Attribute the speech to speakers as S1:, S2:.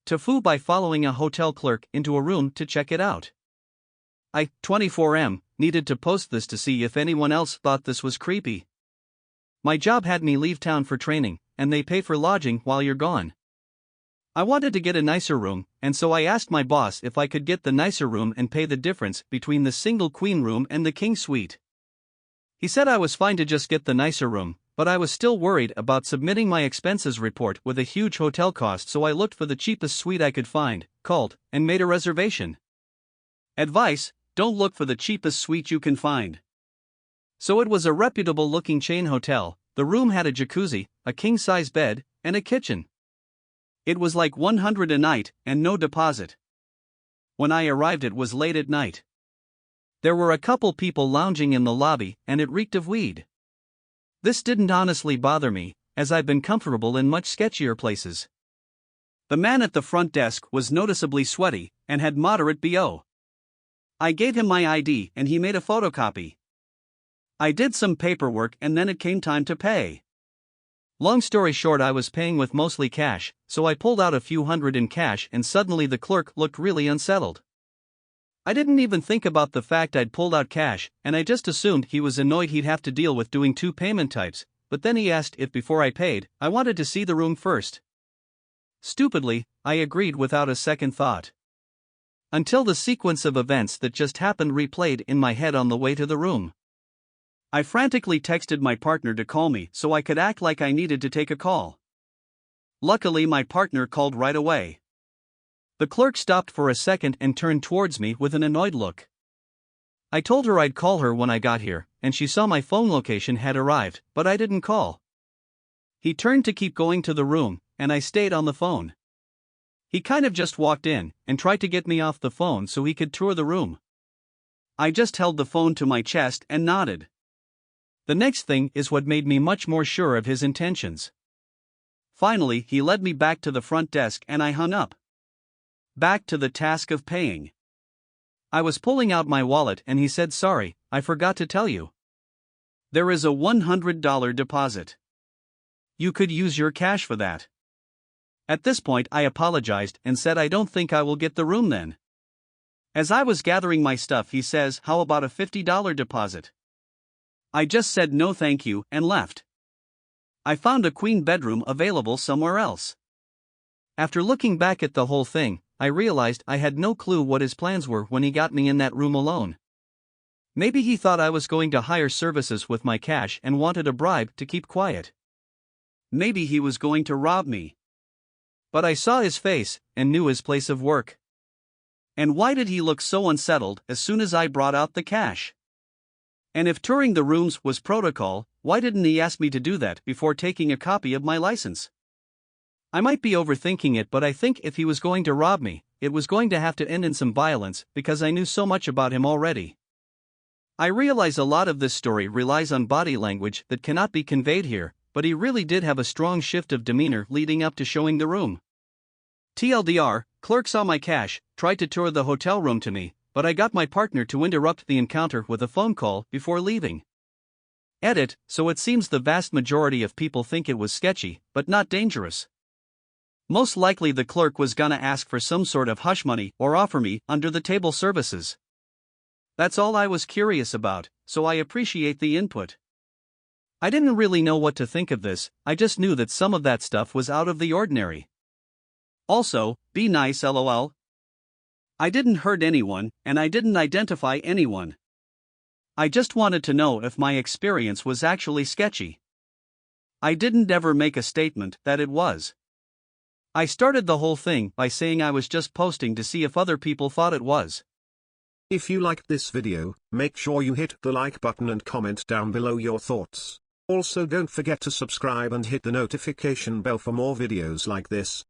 S1: TIFU by following a hotel clerk into a room to check it out. I, 24M, needed to post this to see if anyone else thought this was creepy. My job had me leave town for training, and they pay for lodging while you're gone. I wanted to get a nicer room, and so I asked my boss if I could get the nicer room and pay the difference between the single queen room and the king suite. He said I was fine to just get the nicer room, but I was still worried about submitting my expenses report with a huge hotel cost, so I looked for the cheapest suite I could find, called, and made a reservation. Advice: don't look for the cheapest suite you can find. So it was a reputable-looking chain hotel. The room had a jacuzzi, a king-size bed, and a kitchen. It was like $100 a night, and no deposit. When I arrived it was late at night. There were a couple people lounging in the lobby, and it reeked of weed. This didn't honestly bother me, as I've been comfortable in much sketchier places. The man at the front desk was noticeably sweaty, and had moderate BO. I gave him my ID and he made a photocopy. I did some paperwork and then it came time to pay. Long story short, I was paying with mostly cash, so I pulled out a few hundred in cash and suddenly the clerk looked really unsettled. I didn't even think about the fact I'd pulled out cash, and I just assumed he was annoyed he'd have to deal with doing two payment types, but then he asked if before I paid, I wanted to see the room first. Stupidly, I agreed without a second thought. Until the sequence of events that just happened replayed in my head on the way to the room. I frantically texted my partner to call me so I could act like I needed to take a call. Luckily, my partner called right away. The clerk stopped for a second and turned towards me with an annoyed look. I told her I'd call her when I got here, and she saw my phone location had arrived, but I didn't call. He turned to keep going to the room, and I stayed on the phone. He kind of just walked in and tried to get me off the phone so he could tour the room. I just held the phone to my chest and nodded. The next thing is what made me much more sure of his intentions. Finally, he led me back to the front desk and I hung up. Back to the task of paying. I was pulling out my wallet and he said, "Sorry, I forgot to tell you. There is a $100 deposit. You could use your cash for that." At this point I apologized and said I don't think I will get the room then. As I was gathering my stuff he says, "How about a $50 deposit?" I just said no thank you and left. I found a queen bedroom available somewhere else. After looking back at the whole thing, I realized I had no clue what his plans were when he got me in that room alone. Maybe he thought I was going to hire services with my cash and wanted a bribe to keep quiet. Maybe he was going to rob me. But I saw his face and knew his place of work. And why did he look so unsettled as soon as I brought out the cash? And if touring the rooms was protocol, why didn't he ask me to do that before taking a copy of my license? I might be overthinking it, but I think if he was going to rob me, it was going to have to end in some violence because I knew so much about him already. I realize a lot of this story relies on body language that cannot be conveyed here, but he really did have a strong shift of demeanor leading up to showing the room. TLDR, clerk saw my cash, tried to tour the hotel room to me, but I got my partner to interrupt the encounter with a phone call before leaving. Edit: so it seems the vast majority of people think it was sketchy, but not dangerous. Most likely the clerk was gonna ask for some sort of hush money or offer me under-the-table services. That's all I was curious about, so I appreciate the input. I didn't really know what to think of this, I just knew that some of that stuff was out of the ordinary. Also, be nice lol. I didn't hurt anyone, and I didn't identify anyone. I just wanted to know if my experience was actually sketchy. I didn't ever make a statement that it was. I started the whole thing by saying I was just posting to see if other people thought it was.
S2: If you liked this video, make sure you hit the like button and comment down below your thoughts. Also don't forget to subscribe and hit the notification bell for more videos like this.